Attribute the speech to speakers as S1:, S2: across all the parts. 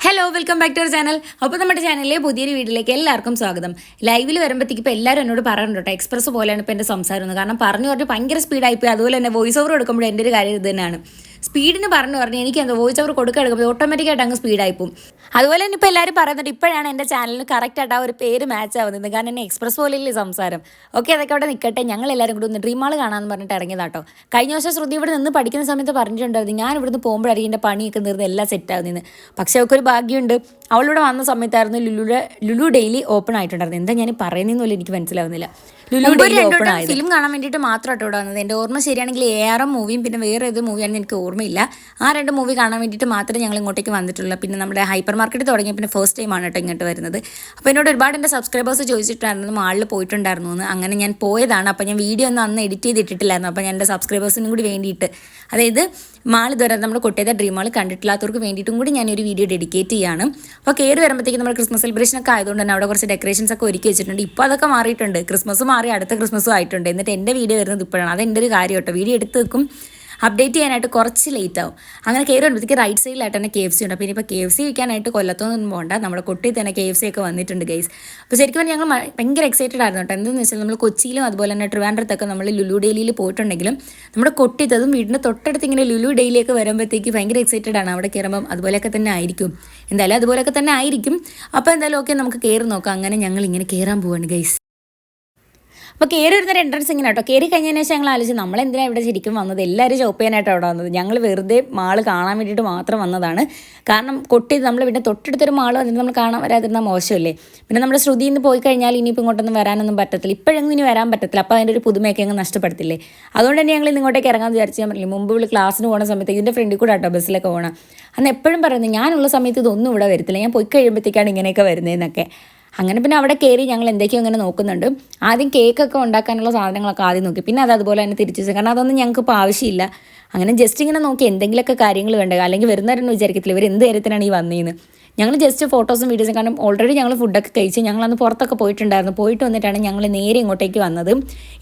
S1: Hello welcome back to our channel. അപ്പോൾ നമ്മുടെ ചാനലിലെ പുതിയൊരു വീഡിയോയിലേക്ക് എല്ലാവർക്കും സ്വാഗതം. ലൈവിൽ വരുമ്പോഴത്തേക്ക് ഇപ്പോൾ എല്ലാവരും എന്നോട് പറയുന്നുണ്ട് കേട്ടോ, എക്സ്പ്രസ് പോലെയാണ് ഇപ്പോൾ എൻ്റെ സംസാരം. കാരണം പറഞ്ഞു പറഞ്ഞ് ഭയങ്കര സ്പീഡായിപ്പോയി. അതുപോലെ തന്നെ വോയിസ് ഓവർ കൊടുക്കുമ്പോൾ എൻ്റെ ഒരു കാര്യം ഇത് തന്നെയാണ്. സ്പീഡിന് പറഞ്ഞ് എനിക്ക് എന്താ വോയിസ് ഓവർ കൊടുക്കുമ്പോൾ ഓട്ടോമാറ്റിക്കായിട്ട് അങ്ങ് സ്പീഡായിപ്പോവും. അതുപോലെ തന്നെ ഇപ്പോൾ എല്ലാവരും പറയുന്നുണ്ട് ഇപ്പോഴാണ് എൻ്റെ ചാനലിന് കറക്റ്റായിട്ട് ആ ഒരു പേര് മാച്ച് ആവുന്നത്. കാരണം എന്നെ എക്സ്പ്രസ് പോലെയല്ലേ സംസാരം. ഓക്കെ, അതൊക്കെ അവിടെ നിൽക്കട്ടെ. ഞങ്ങൾ എല്ലാവരും കൂടി ഒന്ന് ഡ്രീം മാൾ കാണാമെന്ന് പറഞ്ഞിട്ട് ഇറങ്ങിയതാട്ടോ. കഴിഞ്ഞ വർഷം ശ്രുതി ഇവിടെ നിന്ന് പഠിക്കുന്ന സമയത്ത് പറഞ്ഞിട്ടുണ്ടായിരുന്നു ഞാൻ ഇവിടുന്ന് പോകുമ്പോഴായിരിക്കും എൻ്റെ പണിയൊക്കെ നിർന്ന് എല്ലാം സെറ്റാവുന്നതെന്ന്. പക്ഷേ അവൾക്ക് ഒരു ഭാഗ്യമുണ്ട്, അവളിവിടെ വന്ന സമയത്തായിരുന്നു ലുലു ഡെയിലി ഓപ്പൺ ആയിട്ടുണ്ടായിരുന്നു. എന്താ ഞാൻ പറയുന്നതെന്ന് പോലും എനിക്ക് മനസ്സിലാവുന്നില്ല. ലുലു ഡെയിലി ഓപ്പൺ ആയത് ഫിലിം കാണാൻ വേണ്ടിയിട്ട് മാത്രമായിട്ട് ഇവിടെ വന്നത്. എൻ്റെ ഓർമ്മ ശരിയാണെങ്കിൽ AR മൂവിയും പിന്നെ വേറെ ഏത് മൂവിയാണെന്ന് എനിക്ക് ഓർമ്മയില്ല. ആ രണ്ട് മൂവി കാണാൻ വേണ്ടിയിട്ട് മാത്രമേ ഞങ്ങൾ ഇങ്ങോട്ടേക്ക് വന്നിട്ടുള്ളൂ. പിന്നെ നമ്മുടെ ഹൈപ്പർ മാർക്കറ്റ് തുടങ്ങിയ പിന്നെ ഫസ്റ്റ് ടൈമാണ് കേട്ടോ ഇങ്ങോട്ട് വരുന്നത്. അപ്പോൾ എന്നോട് ഒരുപാട് എൻ്റെ സബ്സ്ക്രൈബേഴ്സ് ചോദിച്ചിട്ടായിരുന്നു മാളിൽ പോയിട്ടുണ്ടായിരുന്നു എന്ന്. അങ്ങനെ ഞാൻ പോയതാണ്. അപ്പോൾ ഞാൻ വീഡിയോ ഒന്നും അന്ന് എഡിറ്റ് ചെയ്തിട്ടില്ലായിരുന്നു. അപ്പോൾ ഞാൻ എൻ്റെ സബ്സ്ക്രൈബേഴ്സിനും കൂടി വേണ്ടിയിട്ട്, അതായത് മാൾ ഇതുവരെ നമ്മുടെ കൊട്ടേത ഡ്രീം മാൾ കണ്ടിട്ടില്ലാത്തവർക്ക് വേണ്ടിയിട്ടും കൂടി ഞാനൊരു വീഡിയോ ഡെഡിക്കേറ്റ് ചെയ്യാണ്. അപ്പോൾ കയറി വരുമ്പോഴത്തേക്ക് നമ്മുടെ ക്രിസ്മസ് സെലിബ്രേഷൻ ഒക്കെ ആയതുകൊണ്ട് തന്നെ അവിടെ കുറച്ച് ഡെക്കറേഷൻസ് ഒക്കെ ഒരുക്കി വെച്ചിട്ടുണ്ട്. ഇപ്പോൾ അതൊക്കെ മാറിയിട്ടുണ്ട്. ക്രിസ്മസ് മാറി അടുത്ത ക്രിസ്മസും ആയിട്ടുണ്ട്. എന്നിട്ട് എൻ്റെ വീഡിയോ വരുന്നത് ഇപ്പോഴാണ്. അതെൻ്റെ ഒരു കാര്യം കേട്ടോ. വീഡിയോ എടുത്ത് വെക്കും, അപ്ഡേറ്റ് ചെയ്യാനായിട്ട് കുറച്ച് ലേറ്റ് ആവും. അങ്ങനെ കയറി വരുമ്പോഴത്തേക്ക് റൈറ്റ് സൈഡിലായിട്ട് തന്നെ KFC ഉണ്ട്. അപ്പോൾ ഇനിയിപ്പോൾ KFC വയ്ക്കാനായിട്ട് കൊല്ലത്തൊന്നും പോകണ്ട, നമ്മുടെ കൊട്ടിയിൽ തന്നെ KFC ഒക്കെ വന്നിട്ടുണ്ട് ഗൈസ്. അപ്പോൾ ശരിക്കും പറഞ്ഞാൽ ഞങ്ങൾ ഭയങ്കര എക്സൈറ്റഡ് ആയിരുന്നു കേട്ടോ. എന്താണെന്ന് വെച്ചാൽ നമ്മൾ കൊച്ചിയിലും അതുപോലെ തന്നെ ട്രിവാൻഡ്രത്തൊക്കെ നമ്മൾ ലുലു ഡെയിലിയിൽ പോയിട്ടുണ്ടെങ്കിലും നമ്മുടെ കൊട്ടിത്തതും വീടിൻ്റെ തൊട്ടടുത്ത് ഇങ്ങനെ ലുലു ഡെയിലിയൊക്കെ വരുമ്പോഴത്തേക്ക് ഭയങ്കര എക്സൈറ്റഡ് ആണ്. അവിടെ കയറുമ്പം അതുപോലെയൊക്കെ തന്നെ ആയിരിക്കും, എന്തായാലും അതുപോലെയൊക്കെ തന്നെ ആയിരിക്കും. അപ്പോൾ എന്തായാലും ഓക്കെ, നമുക്ക് കയറി നോക്കാം. അങ്ങനെ ഞങ്ങൾ ഇങ്ങനെ കയറാൻ പോവാണ് ഗൈസ്. അപ്പോൾ കയറി വരുന്നൊരു എൻട്രൻസ് ഇങ്ങനെ കേട്ടോ. കയറി കഴിഞ്ഞതിന് ശേഷം ഞങ്ങൾ ആലോചിച്ച് നമ്മളെന്തിനാണ് ഇവിടെ ശരിക്കും വന്നത്, എല്ലാവരും ഷോപ്പ് ചെയ്യാനായിട്ട് അവിടെ വന്നത്. ഞങ്ങൾ വെറുതെ മാൾ കാണാൻ വേണ്ടിയിട്ട് മാത്രം വന്നതാണ്. കാരണം കൊട്ടി നമ്മൾ പിന്നെ തൊട്ടടുത്തൊരു മാൾ വന്നിട്ട് നമ്മൾ കാണാൻ വരാതിരുന്നാൽ മോശമല്ലേ. പിന്നെ നമ്മുടെ ശ്രുതിയിൽ നിന്ന് പോയി കഴിഞ്ഞാൽ ഇനിയിപ്പോൾ ഇങ്ങോട്ടൊന്നും വരാനൊന്നും പറ്റത്തില്ല, ഇപ്പോഴെങ്കിലും ഇനി വരാൻ പറ്റത്തില്ല. അപ്പോൾ അതിൻ്റെ ഒരു പുതുമയൊക്കെ അങ്ങ് നഷ്ടപ്പെടുത്തില്ലേ. അതുകൊണ്ട് തന്നെ ഞങ്ങൾ ഇങ്ങോട്ടേക്ക് ഇറങ്ങാമെന്ന് വിചാരിച്ച് ഞാൻ പറഞ്ഞില്ല, മുമ്പ് ക്ലാസ്സിന് പോകുന്ന സമയത്ത് ഇതിൻ്റെ ഫ്രണ്ടിൽ കൂടെ കേട്ടോ ബസ്സിലൊക്കെ പോകണം. അന്ന് എപ്പോഴും പറയുന്നത് ഞാനുള്ള സമയത്ത് ഇതൊന്നും ഇവിടെ വരത്തില്ല, ഞാൻ പോയി കഴിയുമ്പോഴത്തേക്കാണ് ഇങ്ങനെയൊക്കെ വരുന്നതെന്നൊക്കെ. അങ്ങനെ പിന്നെ അവിടെ കയറി ഞങ്ങൾ എന്തൊക്കെയോ ഇങ്ങനെ നോക്കുന്നുണ്ട്. ആദ്യം കേക്കൊക്കെ ഉണ്ടാക്കാനുള്ള സാധനങ്ങളൊക്കെ ആദ്യം നോക്കി, പിന്നെ അതുപോലെ തന്നെ തിരിച്ചു വെച്ചു. കാരണം അതൊന്നും ഞങ്ങൾക്ക് ഇപ്പോൾ ആവശ്യമില്ല. അങ്ങനെ ജസ്റ്റ് ഇങ്ങനെ നോക്കി എന്തെങ്കിലുമൊക്കെ കാര്യങ്ങൾ വേണ്ടത്, അല്ലെങ്കിൽ വരുന്നവരൊന്നും വിചാരിക്കത്തില്ല ഇവർ എന്ത് കാര്യത്തിനാണ് ഈ വന്നതെന്ന്. ഞങ്ങൾ ജസ്റ്റ് ഫോട്ടോസും വീഡിയോസും, കാരണം ഓൾറെഡി ഞങ്ങൾ ഫുഡൊക്കെ കഴിച്ച് ഞങ്ങളന്ന് പുറത്തൊക്കെ പോയിട്ടുണ്ടായിരുന്നു. പോയിട്ട് വന്നിട്ടാണ് ഞങ്ങൾ നേരെ ഇങ്ങോട്ടേക്ക് വന്നത്.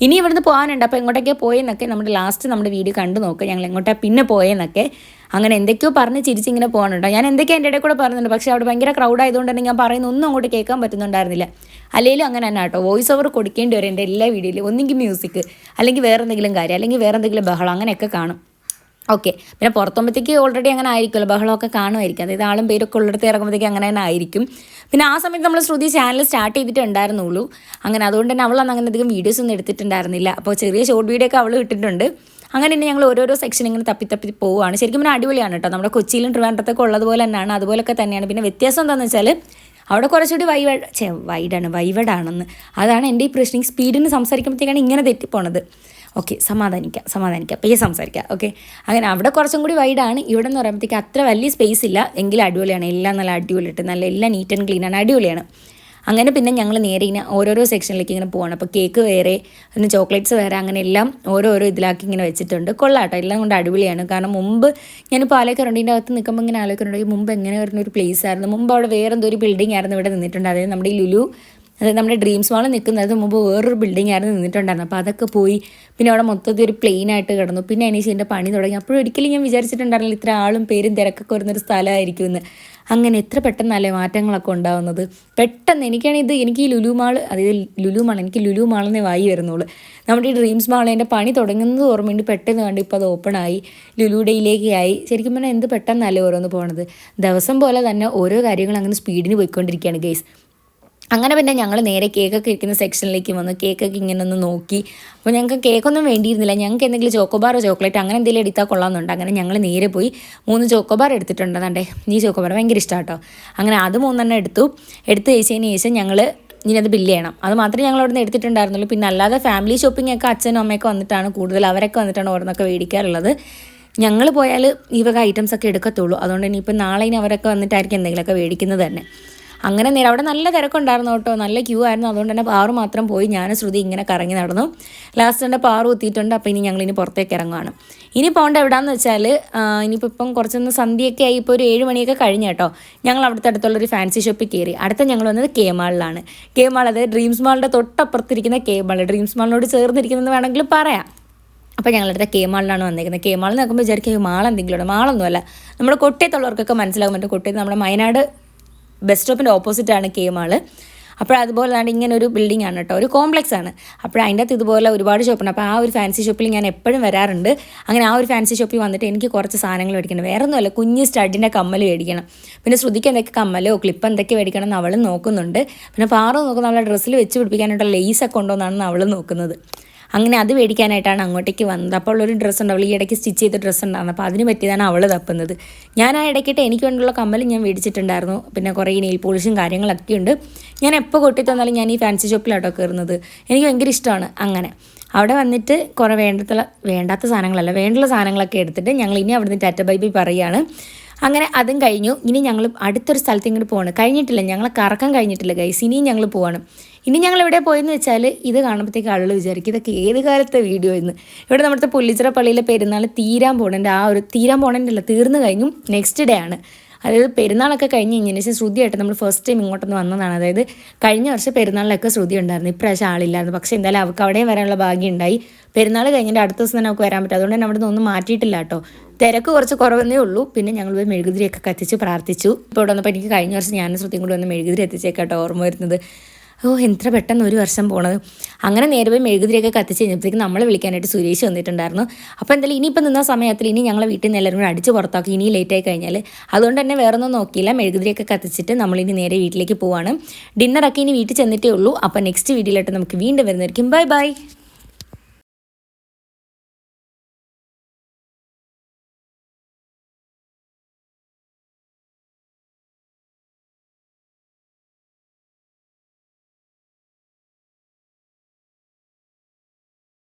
S1: ഇനി ഇവിടുന്ന് പോകാനുണ്ട്. അപ്പോൾ എങ്ങോട്ടേക്ക് പോയെന്നൊക്കെ നമ്മുടെ വീഡിയോ കണ്ടു നോക്കുക, ഞങ്ങൾ എങ്ങോട്ടാണ് പിന്നെ പോയെന്നൊക്കെ. അങ്ങനെ എന്തൊക്കെയോ പറഞ്ഞ് ചിരിച്ചിങ്ങനെ പോകാനുണ്ടോ. ഞാൻ എന്തൊക്കെയോ എൻ്റെ ഇടയിൽ കൂടെ പറയുന്നുണ്ട്, പക്ഷേ അവിടെ ഭയങ്കര ക്രൗഡ് ആയതുകൊണ്ട് തന്നെ ഞാൻ പറയുന്ന ഒന്നും അങ്ങോട്ട് കേൾക്കാൻ പറ്റുന്നുണ്ടായിരുന്നില്ല. അല്ലെങ്കിലും അങ്ങനെ തന്നെ കേട്ടോ, വോയിസ് ഓവർ കൊടുക്കേണ്ടി വരും എൻ്റെ എല്ലാ വീഡിയോയിലും. ഒന്നെങ്കിൽ മ്യൂസിക്, അല്ലെങ്കിൽ വേറെ എന്തെങ്കിലും കാര്യം, അല്ലെങ്കിൽ വേറെ എന്തെങ്കിലും ബഹളം, അങ്ങനെയൊക്കെ കാണും. ഓക്കെ, പിന്നെ പുറത്തുമ്പോഴത്തേക്ക് ഓൾറെഡി അങ്ങനെ ആയിരിക്കുമല്ലോ, ബഹളമൊക്കെ കാണുമായിരിക്കും. അതായത് ആളും പേരൊക്കെ ഉള്ളിടത്ത് ഇറങ്ങുമ്പോഴത്തേക്ക് അങ്ങനെ തന്നെ ആയിരിക്കും. പിന്നെ ആ സമയത്ത് നമ്മൾ ശ്രുതി ചാനൽ സ്റ്റാർട്ട് ചെയ്തിട്ടുണ്ടായിരുന്നുള്ളൂ. അങ്ങനെ അതുകൊണ്ട് തന്നെ അവളന്ന് അങ്ങനെ അധികം വീഡിയോസ് ഒന്നും എടുത്തിട്ടുണ്ടായിരുന്നില്ല. അപ്പോൾ ചെറിയ ഷോർട്ട് വീഡിയോ ഒക്കെ അവൾ ഇട്ടിട്ടുണ്ട്. അങ്ങനെ തന്നെ ഞങ്ങൾ ഓരോരോ സെക്ഷൻ ഇങ്ങനെ തപ്പി പോവുകയാണ്. ശരിക്കും പിന്നെ അടിപൊളിയാണ് കേട്ടോ. നമ്മുടെ കൊച്ചിയിലും ട്രിവാൻഡ്രത്തൊക്കെ ഉള്ളതുപോലെ തന്നെയാണ്, അതുപോലൊക്കെ തന്നെയാണ്. പിന്നെ വ്യത്യാസം എന്താണെന്ന് വെച്ചാൽ അവിടെ കുറച്ചുകൂടി വൈവഡാണെന്ന്. അതാണ് എൻ്റെ ഈ പ്രശ്നം. സ്പീഡിന് സംസാരിക്കുമ്പോഴത്തേക്കാണ് ഇങ്ങനെ തെറ്റിപ്പോണത്. ഓക്കെ, സമാധാനിക്കാം പയ്യെ സംസാരിക്കാം. ഓക്കെ, അങ്ങനെ അവിടെ കുറച്ചും കൂടി വൈഡാണ്. ഇവിടെ എന്ന് പറയുമ്പോഴത്തേക്ക് അത്ര വലിയ സ്പേസ് ഇല്ല, എങ്കിലും അടിപൊളിയാണ്. എല്ലാം നല്ല അടിപൊളിയിട്ട് നല്ല എല്ലാം നീറ്റ് ആൻഡ് ക്ലീനാണ്, അടിപൊളിയാണ്. അങ്ങനെ പിന്നെ ഞങ്ങൾ നേരെ ഇങ്ങനെ ഓരോരോ സെക്ഷനിലേക്ക് ഇങ്ങനെ പോകണം. അപ്പോൾ കേക്ക് വേറെ, പിന്നെ ചോക്ലേറ്റ്സ് വേറെ, അങ്ങനെ എല്ലാം ഓരോരോ ഇതിലാക്കി ഇങ്ങനെ വെച്ചിട്ടുണ്ട്. കൊള്ളാട്ടോ, എല്ലാം കൊണ്ട് അടിപൊളിയാണ്. കാരണം മുമ്പ് ഞാനിപ്പോൾ ആലോചിക്കാറുണ്ട്, ഇതിൻ്റെ അകത്ത് നിൽക്കുമ്പോൾ ഇങ്ങനെ ആലോചിക്കുന്നുണ്ട് മുമ്പ് എങ്ങനെ വരുന്ന ഒരു പ്ലേസ് ആയിരുന്നു. മുമ്പ് അവിടെ വേറെ എന്തോ ഒരു ബിൽഡിംഗ് ആയിരുന്നു ഇവിടെ നിന്നിട്ടുണ്ട്. അതായത് നമ്മുടെ ഈ ലുലു, അതായത് നമ്മുടെ ഡ്രീംസ് മാൾ നിൽക്കുന്നത് മുമ്പ് വേറൊരു ബിൽഡിംഗ് ആയിരുന്നു നിന്നിട്ടുണ്ടായിരുന്നു. അപ്പോൾ അതൊക്കെ പോയി. പിന്നെ അവിടെ മൊത്തത്തിൽ ഒരു പ്ലെയിൻ ആയിട്ട് കിടന്നു. പിന്നെ അതിന് ഇതിൻ്റെ പണി തുടങ്ങി. അപ്പോഴും ഒരിക്കലും ഞാൻ വിചാരിച്ചിട്ടുണ്ടായിരുന്നില്ല ഇത്ര ആളും പേരും തിരക്കൊക്കെ വരുന്നൊരു സ്ഥലമായിരിക്കുമെന്ന്. അങ്ങനെ എത്ര പെട്ടെന്നല്ലേ മാറ്റങ്ങളൊക്കെ ഉണ്ടാകുന്നത്. പെട്ടെന്ന് എനിക്ക് ഈ ലുലു മാൾ എനിക്ക് ലുലു മാളിനെ വായി വരുന്നുള്ളൂ. നമ്മുടെ ഈ ഡ്രീംസ് മാളിൻ്റെ പണി തുടങ്ങുന്നത് ഓർമ്മയുണ്ട്. പെട്ടെന്ന് കണ്ട് ഇപ്പോൾ അത് ഓപ്പണായി, ലുലു ഡേയിലേക്ക് ആയി. ശരിക്കും പറഞ്ഞാൽ എന്ത് പെട്ടെന്നല്ലേ ഓരോന്ന് പോണത്. ദിവസം പോലെ തന്നെ ഓരോ കാര്യങ്ങൾ അങ്ങനെ സ്പീഡിന് പോയിക്കൊണ്ടിരിക്കുകയാണ് ഗൈസ്. അങ്ങനെ പിന്നെ ഞങ്ങൾ നേരെ കേക്കൊക്കെ ഇരിക്കുന്ന സെക്ഷനിലേക്ക് വന്നു. കേക്കൊക്കെ ഇങ്ങനെ ഒന്ന് നോക്കി. അപ്പോൾ ഞങ്ങൾക്ക് കേക്കൊന്നും വേണ്ടിയിരുന്നില്ല, ഞങ്ങൾക്ക് എന്തെങ്കിലും ചോക്കോബാറോ ചോക്ലേറ്റ് അങ്ങനെ എന്തെങ്കിലും എടുത്താൽ കൊള്ളാമെന്നുണ്ട്. അങ്ങനെ ഞങ്ങൾ നേരെ പോയി 3 ചോക്കോബാർ എടുത്തിട്ടുണ്ട്. അതാണ്ടേ ഈ ചോക്കോബാർ ഭയങ്കര ഇഷ്ടമാണ് കേട്ടോ. അങ്ങനെ അത് 3 എടുത്ത് കഴിച്ചതിന് ശേഷം ഞങ്ങൾ ഇനി അത് ബില്ല് ചെയ്യണം. അത് മാത്രമേ ഞങ്ങൾ അവിടെ നിന്ന് എടുത്തിട്ടുണ്ടായിരുന്നുള്ളൂ. പിന്നെ അല്ലാതെ ഫാമിലി ഷോപ്പിംഗ് ഒക്കെ അച്ഛനും അമ്മയൊക്കെ വന്നിട്ടാണ് കൂടുതൽ, അവരൊക്കെ വന്നിട്ടാണ് ഓരോന്നൊക്കെ മേടിക്കാറുള്ളത്. ഞങ്ങൾ പോയാൽ ഈ വക ഐറ്റംസൊക്കെ എടുക്കത്തുള്ളൂ. അതുകൊണ്ട് ഇനിയിപ്പോൾ നാളെ ഇനി അവരൊക്കെ വന്നിട്ടായിരിക്കും എന്തെങ്കിലുമൊക്കെ മേടിക്കുന്നത് തന്നെ. അങ്ങനെ നേരെ അവിടെ നല്ല തിരക്കുണ്ടായിരുന്നു കേട്ടോ, നല്ല ക്യൂ ആയിരുന്നു. അതുകൊണ്ട് തന്നെ പാറു മാത്രം പോയി, ഞാൻ ശ്രുതി ഇങ്ങനെ കറങ്ങി നടന്നു. ലാസ്റ്റ് എൻ്റെ പാറു എത്തിയിട്ടുണ്ട്. അപ്പോൾ ഞങ്ങളിനി പുറത്തേക്ക് ഇറങ്ങുകയാണ്. ഇനി പോകേണ്ട എവിടെയാണെന്ന് വെച്ചാൽ ഇനിയിപ്പം കുറച്ചൊന്ന് സന്ധ്യയൊക്കെ ആയി, ഇപ്പോൾ ഒരു 7 മണിയൊക്കെ കഴിഞ്ഞ് കേട്ടോ. ഞങ്ങൾ അവിടുത്തെ അടുത്തുള്ളൊരു ഫാൻസി ഷോപ്പിൽ കയറി. അടുത്ത ഞങ്ങൾ വന്നത് കെ മാളിലാണ്. കെ മാൾ, അതായത് ഡ്രീംസ് മാളിൻ്റെ തൊട്ടപ്പുറത്തിരിക്കുന്ന കെ മാൾ, ഡ്രീംസ് മാളിനോട് ചേർന്നിരിക്കുന്നതെന്ന് വേണമെങ്കിൽ പറയാം. അപ്പോൾ ഞങ്ങളുടെ കെ മാളിലാണ് വന്നിരിക്കുന്നത്. കെ മാളിൽ നോക്കുമ്പോൾ വിചാരിക്കും മാൾ എന്തെങ്കിലും മാളൊന്നുമല്ല, നമ്മുടെ കൊട്ടിയത്തുള്ളവർക്കൊക്കെ മനസ്സിലാകും പറ്റും. കൊട്ടിയത്ത് നമ്മുടെ വയനാട് ബസ് സ്റ്റോപ്പിൻ്റെ ഓപ്പോസിറ്റാണ് കെ മാള്. അപ്പോൾ അതുപോലെ തന്നെ ഇങ്ങനെ ഒരു ബിൽഡിംഗ് ആണ് കേട്ടോ, ഒരു കോംപ്ലക്സ് ആണ്. അപ്പോൾ അതിൻ്റെ അകത്ത് ഇതുപോലെ ഒരുപാട് ഷോപ്പുണ്ട്. അപ്പോൾ ആ ഒരു ഫാൻസി ഷോപ്പിൽ ഞാൻ എപ്പോഴും വരാറുണ്ട്. അങ്ങനെ ആ ഒരു ഫാൻസി ഷോപ്പിൽ വന്നിട്ട് എനിക്ക് കുറച്ച് സാധനങ്ങൾ മേടിക്കണം. വേറെ ഒന്നുമല്ല, കുഞ്ഞ് സ്റ്റഡിൻ്റെ കമ്മൽ മേടിക്കണം. പിന്നെ ശ്രുതിക്ക് എന്തൊക്കെ കമ്മലോ ക്ലിപ്പ് എന്തൊക്കെ മേടിക്കണം എന്ന് അവൾ നോക്കുന്നുണ്ട്. പിന്നെ പാറു നോക്കുന്ന അവളുടെ ഡ്രസ്സിൽ വെച്ച് പിടിപ്പിക്കാനായിട്ടുള്ള ലേസൊക്കെ ഉണ്ടോ എന്നാണ് അവൾ നോക്കുന്നത്. അങ്ങനെ അത് മേടിക്കാനായിട്ടാണ് അങ്ങോട്ടേക്ക് വന്നത്. അപ്പോൾ ഉള്ളൊരു ഡ്രസ്സ് ഉണ്ടാവും, ഈ ഇടയ്ക്ക് സ്റ്റിച്ച് ചെയ്ത ഡ്രസ്സ് ഉണ്ടായിരുന്നു. അപ്പോൾ അതിന് പറ്റിയതാണ് അവൾ തപ്പുന്നത്. ഞാൻ ആ ഇടയ്ക്കിട്ട് എനിക്ക് വേണ്ടിയുള്ള കമ്മലും ഞാൻ മേടിച്ചിട്ടുണ്ടായിരുന്നു. പിന്നെ കുറേ നെയിൽ പോളിഷും കാര്യങ്ങളൊക്കെ ഉണ്ട്. ഞാൻ എപ്പോൾ കൊട്ടി തന്നാലും ഞാൻ ഈ ഫാൻസി ഷോപ്പിലാട്ടോ കയറുന്നത്. എനിക്ക് ഭയങ്കര ഇഷ്ടമാണ്. അങ്ങനെ അവിടെ വന്നിട്ട് കുറേ വേണ്ടാത്ത സാധനങ്ങളല്ല, വേണ്ടുള്ള സാധനങ്ങളൊക്കെ എടുത്തിട്ട് ഞങ്ങൾ ഇനി അവിടെ നിന്ന് ടാറ്റ ബൈ ബൈ പറയുകയാണ്. അങ്ങനെ അതും കഴിഞ്ഞു. ഇനി ഞങ്ങൾ അടുത്തൊരു സ്ഥലത്ത് ഇങ്ങോട്ട് പോവാണ്. കഴിഞ്ഞിട്ടില്ല, ഞങ്ങൾ കറക്കം കഴിഞ്ഞിട്ടില്ല ഗൈസ്. ഇനിയും ഞങ്ങൾ പോവാണ്. ഇനി ഞങ്ങൾ എവിടെ പോയെന്ന് വെച്ചാൽ ഇത് കാണുമ്പോഴത്തേക്ക് ആളുകൾ വിചാരിക്കും ഇതൊക്കെ ഏത് കാലത്തെ വീഡിയോ എന്ന്. ഇവിടെ നമ്മുടെ പുള്ളിച്ചിറ പള്ളിയിലെ പെരുന്നാൾ തീരാൻ പോകണേൻ്റെ തീർന്നു കഴിഞ്ഞു. നെക്സ്റ്റ് ഡേ ആണ്, അതായത് പെരുന്നാളൊക്കെ കഴിഞ്ഞ് കഴിഞ്ഞതിന് ശേഷം ശ്രുതിയായിട്ട് നമ്മൾ ഫസ്റ്റ് ടൈം ഇങ്ങോട്ടൊന്ന് വന്നതാണ്. അതായത് കഴിഞ്ഞ വർഷം പെരുന്നാളിലൊക്കെ ശ്രുതി ഉണ്ടായിരുന്നു, ഇപ്രാവശ്യം ആളില്ലായിരുന്നു. പക്ഷേ എന്തായാലും അവൾക്ക് അവിടെയും വരാനുള്ള ഭാഗ്യം ഉണ്ടായി. പെരുന്നാൾ കഴിഞ്ഞിട്ട് അടുത്ത ദിവസം തന്നെ നമുക്ക് വരാൻ പറ്റും. അതുകൊണ്ട് തന്നെ അവിടെ നിന്ന് ഒന്നും മാറ്റിയിട്ടില്ല കേട്ടോ. തിരക്ക് കുറച്ച് കുറവെന്നേ ഉള്ളൂ. പിന്നെ ഞങ്ങൾ പോയി മെഴുകുതിരിയൊക്കെ കത്തിച്ച് പ്രാർത്ഥിച്ചു. ഇപ്പോൾ ഇവിടെ വന്നപ്പോൾ എനിക്ക് കഴിഞ്ഞ വർഷം ഞാനും ശ്രുതിയും കൂടി വന്ന് മെഴുകുതിരി എത്തിച്ചേക്കാട്ടോ ഓർമ്മ വരുന്നത്. എത്ര പെട്ടെന്ന് ഒരു വർഷം പോണത്. അങ്ങനെ നേരെ പോയി മെഴുകുതിരിയൊക്കെ കത്തിച്ച് കഴിഞ്ഞപ്പോഴത്തേക്ക് നമ്മളെ വിളിക്കാനായിട്ട് സുരേഷ് വന്നിട്ടുണ്ടായിരുന്നു. അപ്പോൾ എന്തായാലും ഇനിയിപ്പോൾ നിന്ന സമയത്തിൽ ഇനി ഞങ്ങൾ വീട്ടിൽ നിന്ന് എല്ലാവരും കൂടെ അടിച്ച് പുറത്താക്കി ഇനി ലേറ്റായി കഴിഞ്ഞാൽ. അതുകൊണ്ട് തന്നെ വേറെ ഒന്നും നോക്കിയില്ല, മെഴുകുതിരിയൊക്കെ കത്തിച്ചിട്ട് നമ്മളിനി നേരെ വീട്ടിലേക്ക് പോവാണ്. ഡിന്നറൊക്കെ ഇനി വീട്ടിൽ ചെന്നിട്ടേ ഉള്ളൂ. അപ്പോൾ നെക്സ്റ്റ് വീഡിയോയിലായിട്ട് നമുക്ക് വീണ്ടും വരുന്നതായിരിക്കും. Bye bye.